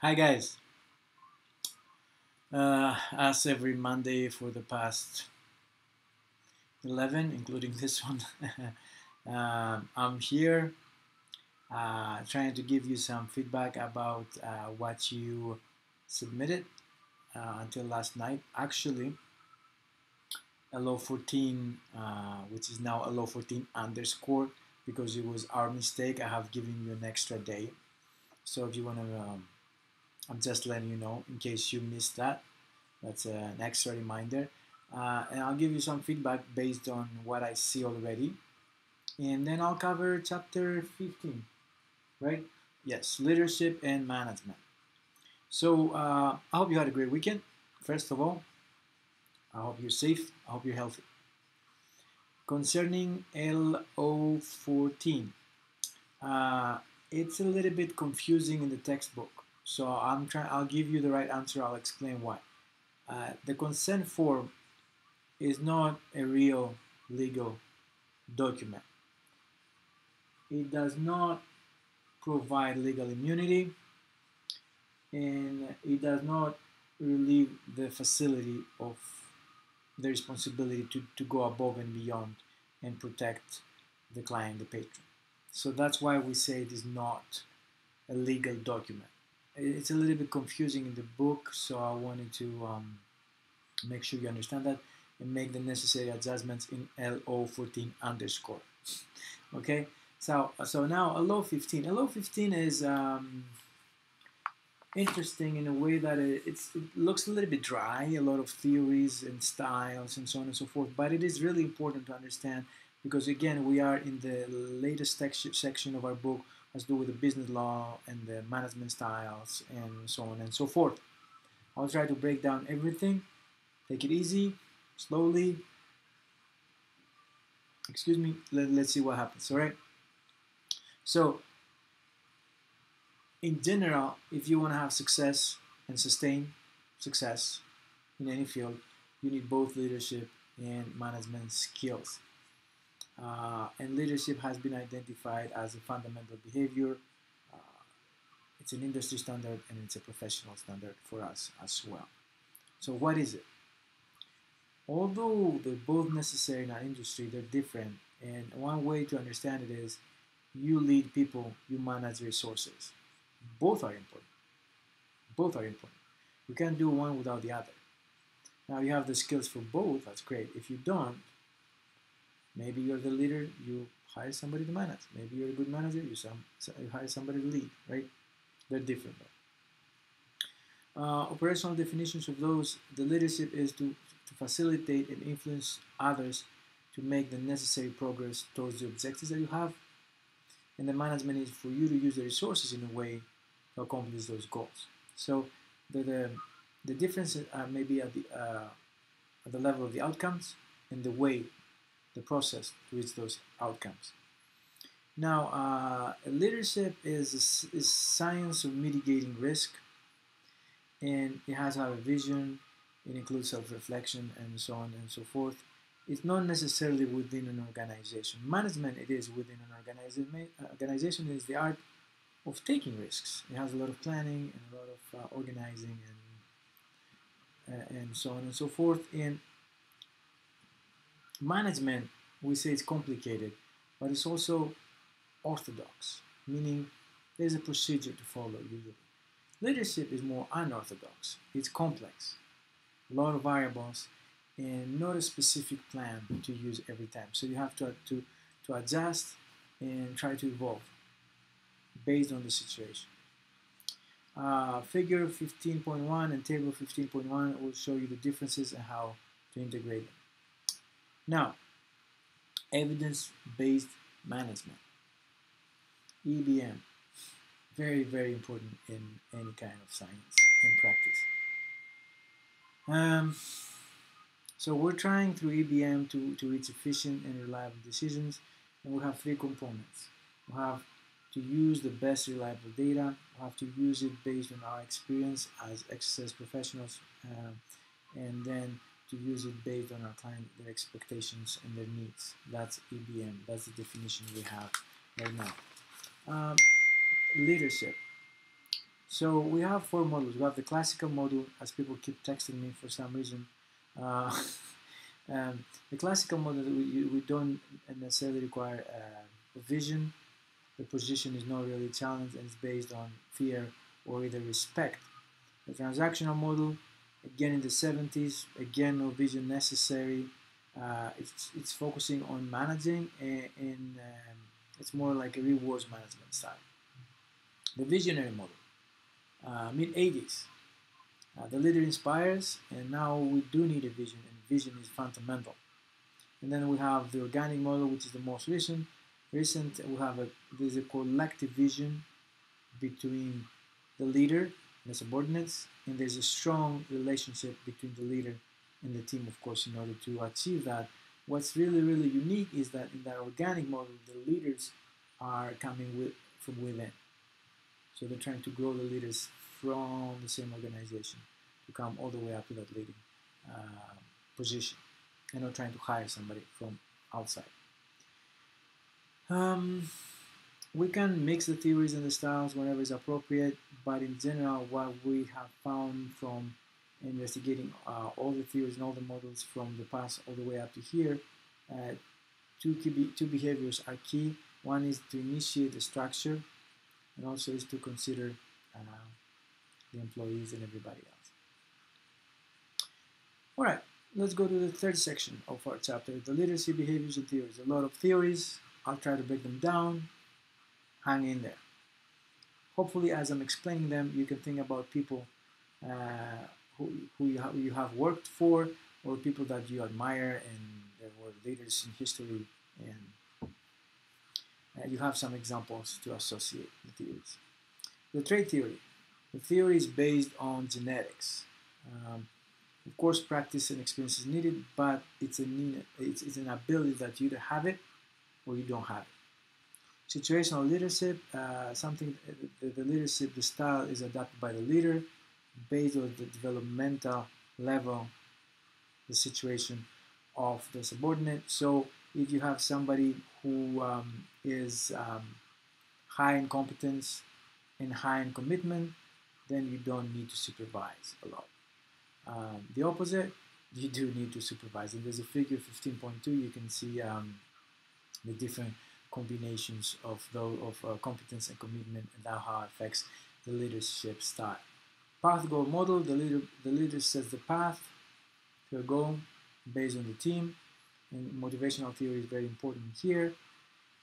Hi guys. As every Monday for the past 11, including this one, I'm here trying to give you some feedback about what you submitted until last night. Actually, LO14, which is now LO14 underscore, because it was our mistake. I have given you an extra day. So if you want to, I'm just letting you know in case you missed that. That's an extra reminder. And I'll give you some feedback based on what I see already. And then I'll cover chapter 15, right? Yes, leadership and management. So I hope you had a great weekend. First of all, I hope you're safe. I hope you're healthy. Concerning LO14, uh, it's a little bit confusing in the textbook. So I'll give you the right answer. I'll explain why. The consent form is not a real legal document. It does not provide legal immunity, and it does not relieve the facility of the responsibility to go above and beyond and protect the client, the patron. So that's why we say it is not a legal document. It's a little bit confusing in the book, so I wanted to make sure you understand that and make the necessary adjustments in LO14 underscore. Okay, so now LO15. LO15 is interesting in a way that it looks a little bit dry, a lot of theories and styles and so on and so forth, but it is really important to understand because again we are in the latest section of our book has to do with the business law and the management styles and so on and so forth. I'll try to break down everything, take it easy, slowly. Excuse me, let's see what happens. All right, so in general, if you want to have success and sustain success in any field, you need both leadership and management skills. And leadership has been identified as a fundamental behavior. Uh, it's an industry standard and it's a professional standard for us as well. So, what is it? Although they're both necessary in our industry, they're different. And one way to understand it is you lead people, you manage resources. Both are important. Both are important. You can't do one without the other. Now you have the skills for both, that's great. If you don't, maybe you're the leader, you hire somebody to manage. Maybe you're a good manager, you hire somebody to lead, right? They're different though. Operational definitions of those, the leadership is to facilitate and influence others to make the necessary progress towards the objectives that you have. And the management is for you to use the resources in a way to accomplish those goals. So the, the, the differences are maybe at the level of the outcomes and the way, the process to reach those outcomes. Now, leadership is science of mitigating risk, and it has to have a vision. It includes self-reflection and so on and so forth. It's not necessarily within an organization. Management, it is within an organization. Organization is the art of taking risks. It has a lot of planning and a lot of organizing and so on and so forth. In management, we say it's complicated, but it's also orthodox, meaning there's a procedure to follow usually. Leadership is more unorthodox. It's complex, a lot of variables, and not a specific plan to use every time. So you have to adjust and try to evolve based on the situation. Figure 15.1 and table 15.1 will show you the differences and how to integrate them. Now, evidence-based management, EBM, very, very important in any kind of science and practice. So we're trying through EBM to reach efficient and reliable decisions, and we have three components. We have to use the best reliable data. We have to use it based on our experience as exercise professionals, and then to use it based on our client, their expectations and their needs. That's EBM. That's the definition we have right now. Leadership. So we have four models. We have the classical model, as people keep texting me for some reason. Uh, the classical model, we don't necessarily require a vision. The position is not really challenged and it's based on fear or either respect. The transactional model, again in the 70s, again no vision necessary. It's focusing on managing and it's more like a rewards management style. The visionary model, mid 80s. The leader inspires, and now we do need a vision, and vision is fundamental. And then we have the organic model, which is the most recent. We have there's a collective vision between the leader and the subordinates, and there's a strong relationship between the leader and the team, of course, in order to achieve that. What's really, really unique is that in that organic model, the leaders are coming from within. So they're trying to grow the leaders from the same organization to come all the way up to that leading position, and not trying to hire somebody from outside. We can mix the theories and the styles whenever it's appropriate, but in general, what we have found from investigating all the theories and all the models from the past all the way up to here, two behaviors are key. One is to initiate the structure, and also is to consider the employees and everybody else. All right, let's go to the third section of our chapter, the leadership behaviors and theories. A lot of theories. I'll try to break them down. Hang in there. Hopefully, as I'm explaining them, you can think about people who you have worked for, or people that you admire and they were leaders in history, and you have some examples to associate the theories. The trait theory. The theory is based on genetics. Of course, practice and experience is needed, but it's an ability that you either have it or you don't have it. Situational leadership, the leadership, the style is adapted by the leader based on the developmental level, the situation of the subordinate. So if you have somebody who is high in competence and high in commitment, then you don't need to supervise a lot. The opposite, you do need to supervise. And there's a figure 15.2, you can see the different combinations of competence and commitment and how it affects the leadership style. Path goal model, the leader sets the path to a goal based on the team, and motivational theory is very important here.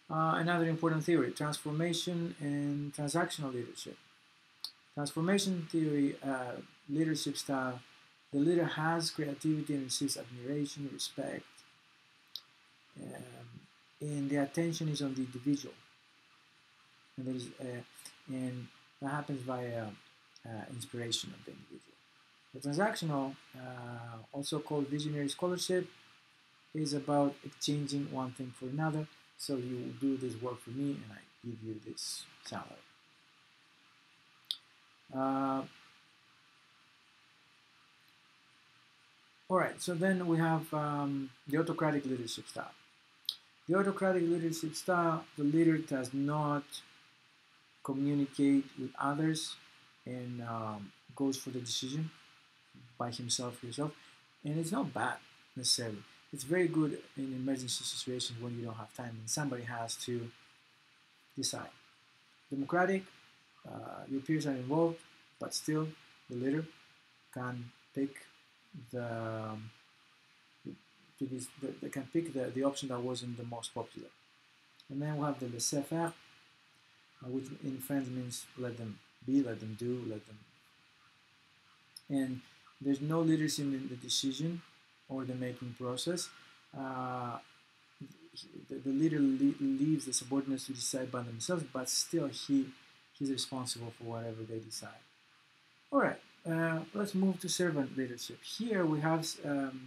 Another important theory, transformation and transactional leadership. Transformation theory, leadership style, the leader has creativity and receives admiration, respect, and the attention is on the individual, and that happens via inspiration of the individual. The transactional, also called visionary scholarship, is about exchanging one thing for another. So you will do this work for me, and I give you this salary. All right, so then we have the autocratic leadership style. The autocratic leadership style, the leader does not communicate with others and goes for the decision by himself or herself. And it's not bad necessarily. It's very good in emergency situations when you don't have time and somebody has to decide. Democratic, your peers are involved, but still the leader can pick they can pick the option that wasn't the most popular. And then we have the laissez-faire, which in French means let them be, let them do, let them. And there's no leadership in the decision or the making process. The leader leaves the subordinates to decide by themselves, but still he's responsible for whatever they decide. All right. Let's move to servant leadership. Here we have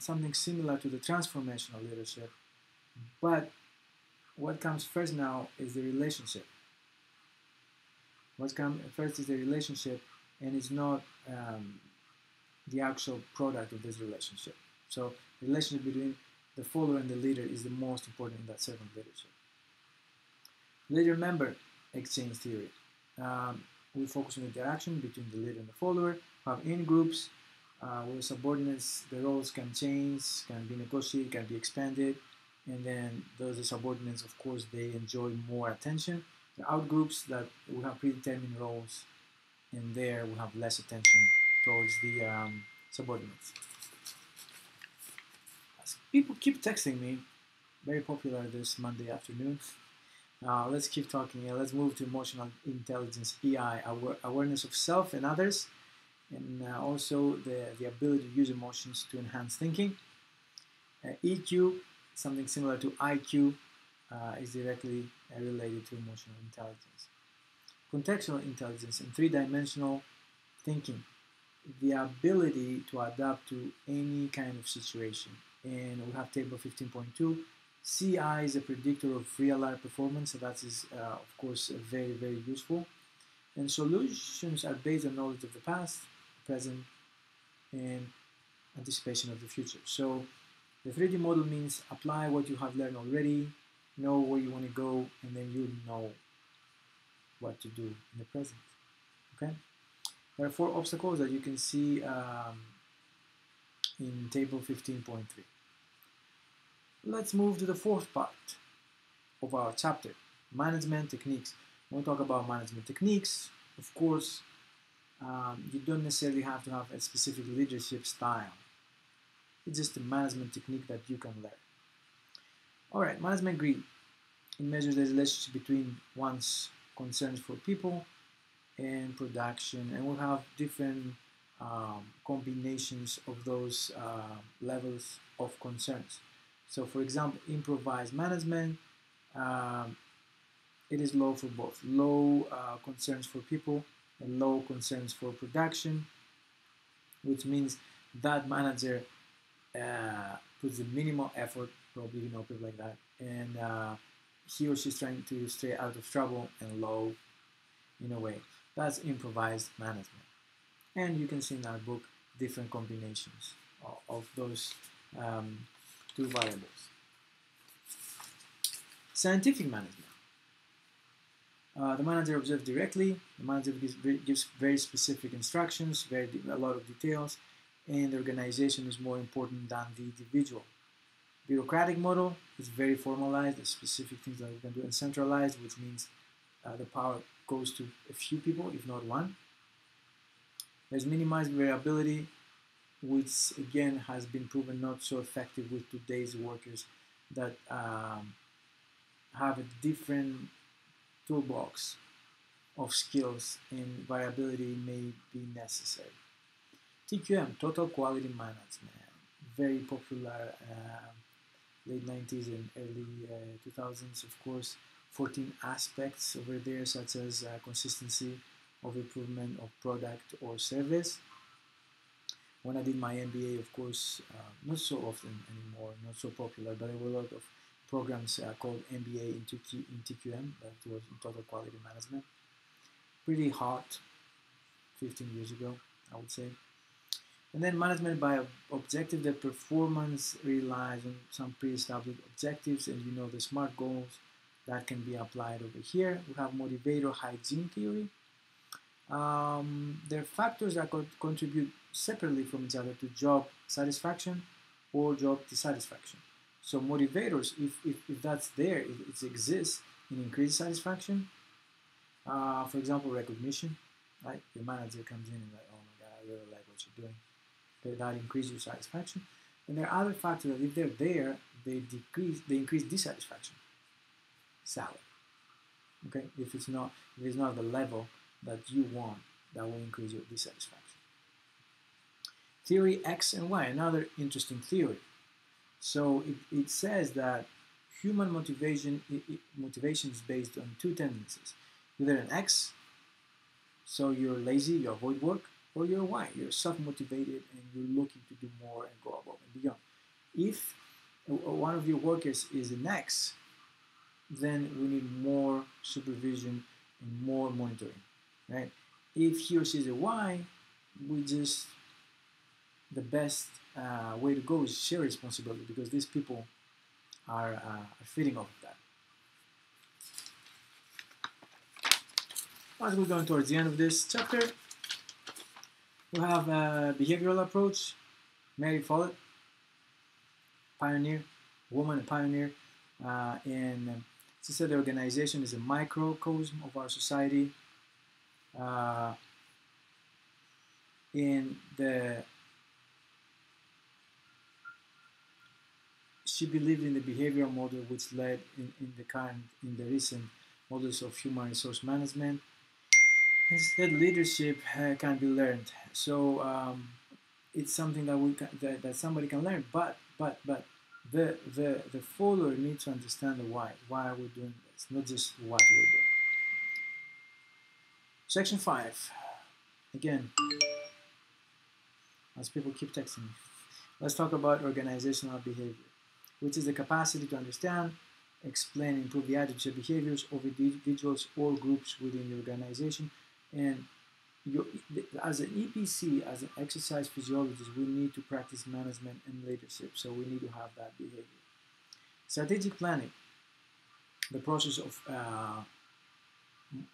something similar to the transformational leadership, but what comes first now is the relationship. What comes first is the relationship, and it's not the actual product of this relationship. So the relationship between the follower and the leader is the most important in that servant leadership. Leader-member exchange theory. we focus on interaction between the leader and the follower. We have in-groups where subordinates, the roles can change, can be negotiated, can be expanded, and then those subordinates, of course, they enjoy more attention. The out-groups that we have predetermined roles, and there we have less attention towards the subordinates. As people keep texting me, very popular this Monday afternoon. Let's keep talking. Let's move to emotional intelligence, EI, awareness of self and others, and also the ability to use emotions to enhance thinking. EQ, something similar to IQ, is directly related to emotional intelligence. Contextual intelligence and three-dimensional thinking, the ability to adapt to any kind of situation. And we have table 15.2. CI is a predictor of real-life performance, so that is, of course, very, very useful. And solutions are based on knowledge of the past, present, and anticipation of the future. So the 3D model means apply what you have learned already, know where you want to go, and then you know what to do in the present. Okay? There are 4 obstacles that you can see in table 15.3. Let's move to the 4th part of our chapter, management techniques. When we talk about management techniques, of course, you don't necessarily have to have a specific leadership style. It's just a management technique that you can learn. All right, management grid. It measures the relationship between one's concerns for people and production, and we'll have different combinations of those levels of concerns. So, for example, improvised management, it is low for both. Low concerns for people and low concerns for production, which means that manager puts the minimal effort, probably, people like that, and he or she's trying to stay out of trouble, and low in a way. That's improvised management. And you can see in our book different combinations of those 2 variables. Scientific management. The manager observes directly, the manager gives very specific instructions, a lot of details, and the organization is more important than the individual. Bureaucratic model is very formalized, there's specific things that we can do, and centralized, which means the power goes to a few people, if not one. There's minimized variability, which again has been proven not so effective with today's workers that have a different toolbox of skills, and variability may be necessary. TQM, Total Quality Management, very popular late 90s and early 2000s, of course. 14 aspects over there, such as consistency of improvement of product or service. When I did my MBA, of course, not so often anymore, not so popular, but there were a lot of programs called MBA in TQM, that was in Total Quality Management. Pretty hot 15 years ago, I would say. And then management by objective, the performance relies on some pre-established objectives, and you know the SMART goals that can be applied over here. We have motivator hygiene theory. There are factors that contribute separately from each other to job satisfaction or job dissatisfaction. So motivators, if that's there, it exists in increased satisfaction. For example, recognition, right? Your manager comes in and like, oh my God, I really like what you're doing. Okay, that increases your satisfaction. And there are other factors that if they're there, they increase dissatisfaction. Salary. Okay, if it's not the level that you want, that will increase your dissatisfaction. Theory X and Y, another interesting theory. So it says that human motivation is based on 2 tendencies. Either an X, so you're lazy, you avoid work, or you're Y, you're self-motivated and you're looking to do more and go above and beyond. If one of your workers is an X, then we need more supervision and more monitoring, right? If he or she is a Y, the best way to go is share responsibility, because these people are feeding off of that. As we're going towards the end of this chapter, we have a behavioral approach. Mary Follett, pioneer, woman, a pioneer, and she said the organization is a microcosm of our society. She believed in the behavioral model which led in the recent models of human resource management. And said leadership can be learned. So it's something that that somebody can learn. But the follower needs to understand the why. Why are we doing this? Not just what we're doing. Section 5. Again, as people keep texting me, let's talk about organizational behavior, which is the capacity to understand, explain, and improve the attitudes and behaviors of individuals or groups within the organization. And as an EPC, as an exercise physiologist, we need to practice management and leadership, so we need to have that behavior. Strategic planning, the process of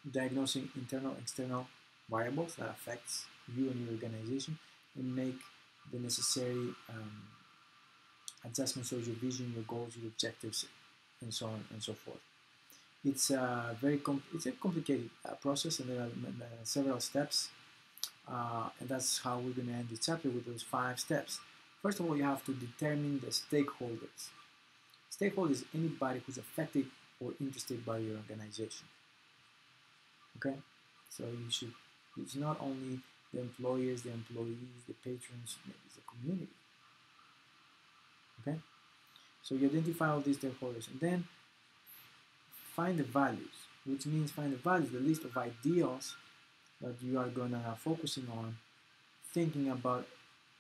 diagnosing internal and external variables that affects you and your organization, and make the necessary adjustments of your vision, your goals, your objectives, and so on and so forth. It's a complicated process, and there are several steps, and that's how we're going to end the chapter, with those 5 steps. First of all, you have to determine the stakeholders. Stakeholders, anybody who's affected or interested by your organization. Okay, so it's not only the employers, the employees, the patrons, maybe it's the community. Okay, so you identify all these stakeholders, and then find the values, which means find the values, the list of ideals that you are going to focusing on, thinking about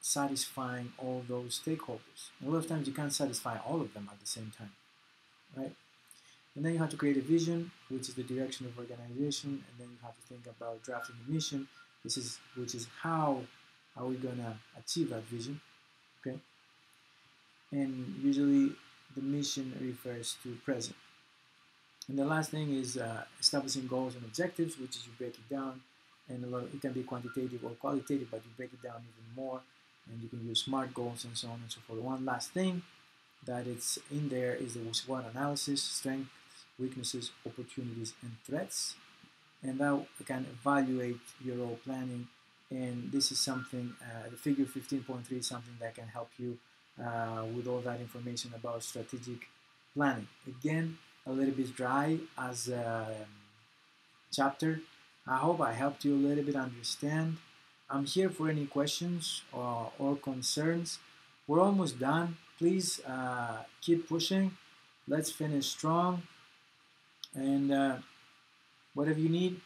satisfying all those stakeholders. A lot of times you can't satisfy all of them at the same time, right? And then you have to create a vision, which is the direction of organization, and then you have to think about drafting a mission, which is how are we going to achieve that vision, okay? And usually the mission refers to present. And the last thing is establishing goals and objectives, which is you break it down, and it can be quantitative or qualitative, but you break it down even more, and you can use SMART goals and so on and so forth. One last thing that it's in there is the SWOT analysis: strengths, weaknesses, opportunities, and threats, and that can evaluate your role planning. And this is something, the figure 15.3 is something that can help you with all that information about strategic planning. Again, a little bit dry as a chapter. I hope I helped you a little bit understand. I'm here for any questions or concerns. We're almost done. Please keep pushing. Let's finish strong. And whatever you need,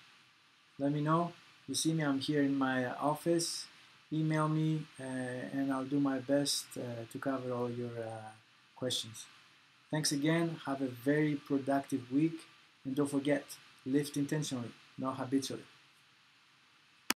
let me know. You see me, I'm here in my office. Email me and I'll do my best to cover all your questions. Thanks again. Have a very productive week. And don't forget, lift intentionally, not habitually.